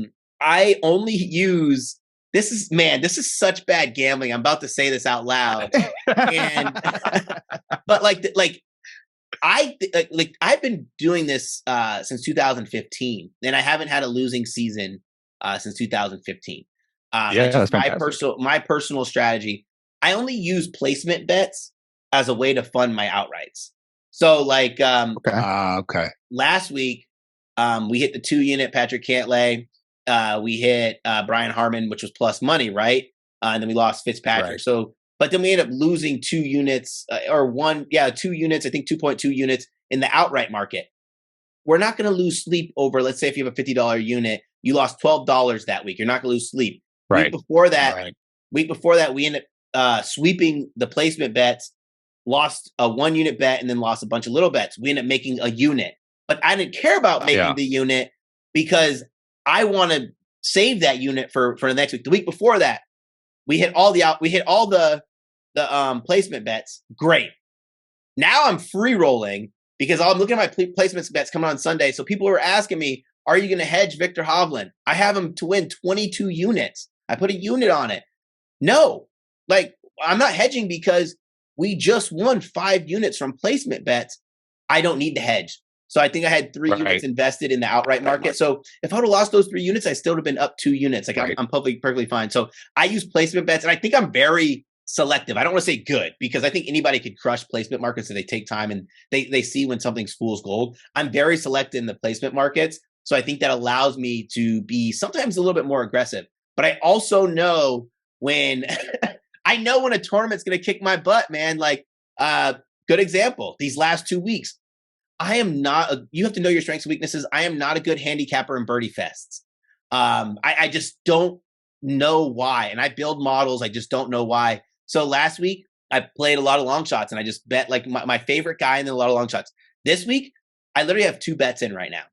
[SPEAKER 6] I only use, this is such bad gambling. I'm about to say this out loud. And, but I've been doing this since 2015, and I haven't had a losing season since 2015.
[SPEAKER 2] That's
[SPEAKER 6] my personal strategy. I only use placement bets as a way to fund my outrights. So like last week, we hit the 2-unit Patrick Cantlay. We hit Brian Harmon, which was plus money, right? And then we lost Fitzpatrick. Right. So, but then we ended up losing 2 units 2 units, I think 2.2 units in the outright market. We're not going to lose sleep over, let's say if you have a $50 unit, you lost $12 that week. You're not going to lose sleep.
[SPEAKER 2] Right.
[SPEAKER 6] Week before that, we ended up sweeping the placement bets, lost a 1-unit bet, and then lost a bunch of little bets. We ended up making a unit. But I didn't care about making the unit because I want to save that unit for the next week. The week before that, we hit all the placement bets. Great. Now I'm free rolling because I'm looking at my placements bets coming on Sunday. So people were asking me, are you going to hedge Victor Hovland? I have him to win 22 units. I put a unit on it. No, like I'm not hedging because we just won 5 units from placement bets. I don't need to hedge. So I think I had 3 units invested in the outright market. So if I would have lost those 3 units, I still would have been up 2 units. Like I'm perfectly fine. So I use placement bets, and I think I'm very selective. I don't want to say good because I think anybody could crush placement markets if they take time and they see when something's fool's gold. I'm very selective in the placement markets. So I think that allows me to be sometimes a little bit more aggressive. But I also know when I know when a tournament's going to kick my butt, man. Like good example, these last 2 weeks. I am not, you have to know your strengths and weaknesses. I am not a good handicapper in birdie fests. I just don't know why. And I build models. I just don't know why. So last week I played a lot of long shots and I just bet like my favorite guy and then a lot of long shots. This week, I literally have 2 bets in right now.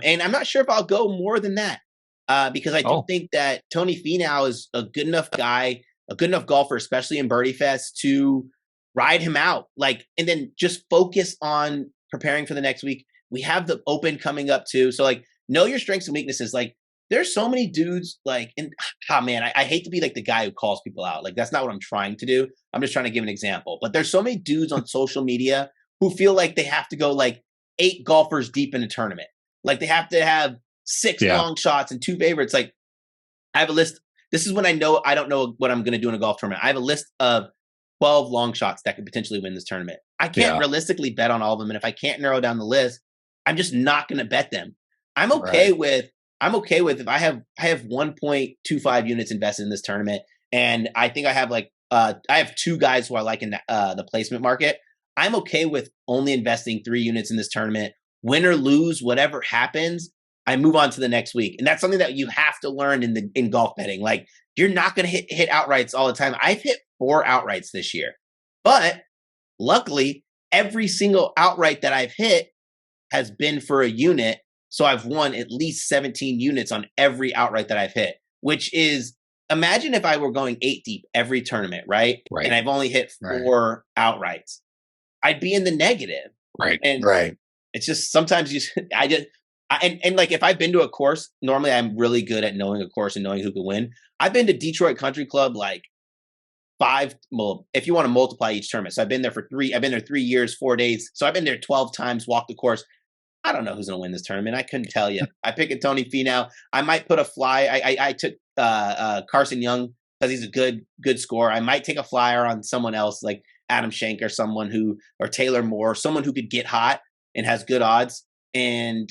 [SPEAKER 6] And I'm not sure if I'll go more than that because I do think that Tony Finau is a good enough guy, a good enough golfer, especially in birdie fests, to ride him out. Like, and then just focus on preparing for the next week. We have the Open coming up too. So like, know your strengths and weaknesses. Like there's so many dudes like, and I hate to be like the guy who calls people out. Like that's not what I'm trying to do. I'm just trying to give an example, but there's so many dudes on social media who feel like they have to go like 8 golfers deep in a tournament. Like they have to have 6 long shots and 2 favorites. Like I have a list. This is when I know I don't know what I'm going to do in a golf tournament. I have a list of 12 long shots that could potentially win this tournament. I can't realistically bet on all of them. And if I can't narrow down the list, I'm just not going to bet them. I'm okay with if I have 1.25 units invested in this tournament. And I think I have like, I have 2 guys who I like in the placement market. I'm okay with only investing 3 units in this tournament. Win or lose, whatever happens, I move on to the next week. And that's something that you have to learn in golf betting. Like you're not going to hit outrights all the time. I've hit 4 outrights this year, but luckily every single outright that I've hit has been for a unit. So I've won at least 17 units on every outright that I've hit, which is, imagine if I were going 8 deep every tournament, right? And I've only hit 4 outrights. I'd be in the negative.
[SPEAKER 1] Right.
[SPEAKER 6] And it's just sometimes I And like if I've been to a course, normally I'm really good at knowing a course and knowing who can win. I've been to Detroit Country Club like if you want to multiply each tournament. So I've been there 3 years, 4 days. So I've been there 12 times, walked the course. I don't know who's going to win this tournament. I couldn't tell you. I pick a Tony Finau. I might put a fly. I took Carson Young because he's a good scorer. I might take a flyer on someone else like Adam Schenk or or Taylor Moore, someone who could get hot and has good odds, and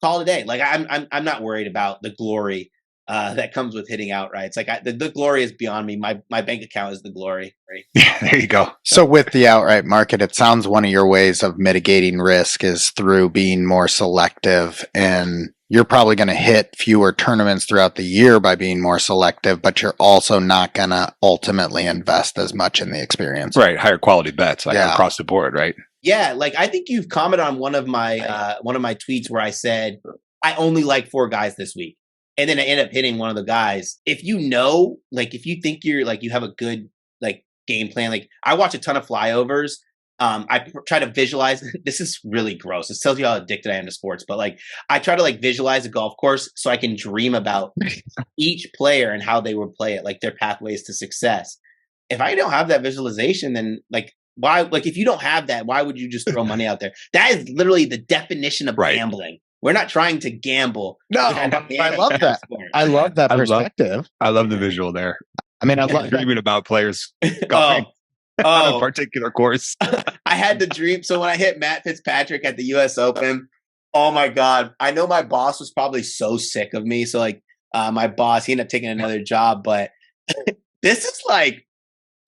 [SPEAKER 6] call it a day. Like I'm not worried about the glory that comes with hitting outright. It's like the glory is beyond me. My bank account is the glory. Right?
[SPEAKER 2] Yeah, there you go.
[SPEAKER 1] So with the outright market, it sounds one of your ways of mitigating risk is through being more selective, and you're probably going to hit fewer tournaments throughout the year by being more selective, but you're also not going to ultimately invest as much in the experience.
[SPEAKER 2] Right. Higher quality bets across the board, right?
[SPEAKER 6] Yeah. Like I think you've commented on one of my tweets where I said, I only like 4 guys this week. And then I end up hitting one of the guys. If you know, like if you think you're like, you have a good like game plan, like I watch a ton of flyovers. I try to visualize. This is really gross. This tells you how addicted I am to sports. But like, I try to like visualize a golf course so I can dream about each player and how they would play it, like their pathways to success. If I don't have that visualization, then like why? Like if you don't have that, why would you just throw money out there? That is literally the definition of gambling. We're not trying to gamble.
[SPEAKER 1] No, I love that. I love that perspective.
[SPEAKER 2] I love the visual there.
[SPEAKER 1] I mean, I love
[SPEAKER 2] dreaming about players golfing. On a particular course.
[SPEAKER 6] I had the dream. So when I hit Matt Fitzpatrick at the US Open, oh my God. I know my boss was probably so sick of me. So like my boss, he ended up taking another job, but this is like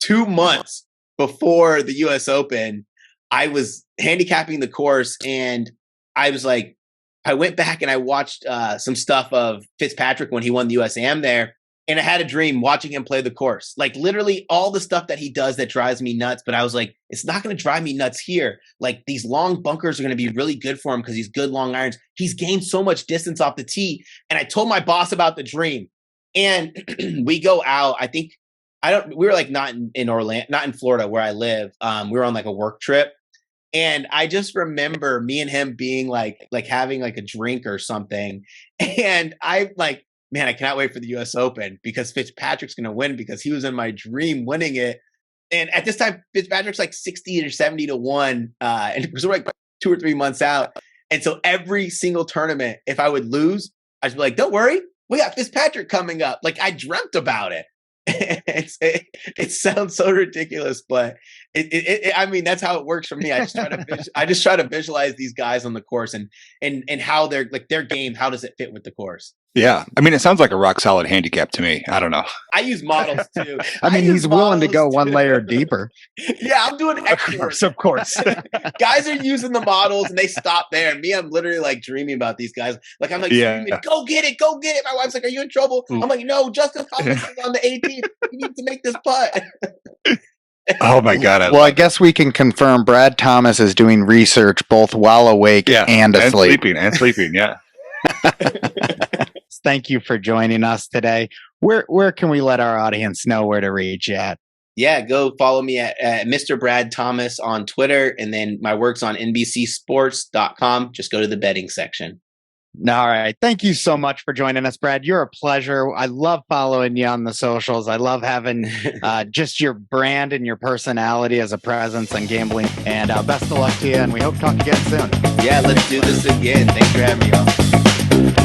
[SPEAKER 6] 2 months before the US Open. I was handicapping the course and I was like, I went back and I watched some stuff of Fitzpatrick when he won the USAM there. And I had a dream watching him play the course, like literally all the stuff that he does that drives me nuts. But I was like, it's not going to drive me nuts here. Like these long bunkers are going to be really good for him because he's good long irons. He's gained so much distance off the tee. And I told my boss about the dream, and we go out. We were like not in Orlando, not in Florida where I live. We were on like a work trip. And I just remember me and him being like having like a drink or something. And I like, man, I cannot wait for the US Open because Fitzpatrick's going to win because he was in my dream winning it. And at this time, Fitzpatrick's like 60 or 70 to 1. And we're like 2 or 3 months out. And so every single tournament, if I would lose, I'd be like, don't worry, we got Fitzpatrick coming up. Like I dreamt about it. It sounds so ridiculous, but I mean, that's how it works for me. I just try to visualize these guys on the course and how they're like their game. How does it fit with the course?
[SPEAKER 2] Yeah. I mean, it sounds like a rock solid handicap to me. I don't know.
[SPEAKER 6] I use models too.
[SPEAKER 1] I mean, he's willing to go one layer deeper.
[SPEAKER 6] Yeah, I'm doing experts.
[SPEAKER 2] Of course.
[SPEAKER 6] Guys are using the models and they stop there. And me, I'm literally like dreaming about these guys. Like I'm like, screaming, go get it, go get it. My wife's like, are you in trouble? I'm like, no, Justin Thomas is on the 18th. You need to make this putt.
[SPEAKER 2] Oh my God.
[SPEAKER 1] I guess we can confirm Brad Thomas is doing research both while awake and asleep.
[SPEAKER 2] And sleeping, yeah.
[SPEAKER 1] Thank you for joining us today. Where can we let our audience know where to reach you at?
[SPEAKER 6] Yeah, go follow me at Mr. Brad Thomas on Twitter. And then my work's on NBCsports.com. Just go to the betting section.
[SPEAKER 1] All right. Thank you so much for joining us, Brad. You're a pleasure. I love following you on the socials. I love having just your brand and your personality as a presence on gambling. And best of luck to you. And we hope to talk again soon.
[SPEAKER 6] Yeah, let's do this again. Thanks for having me on.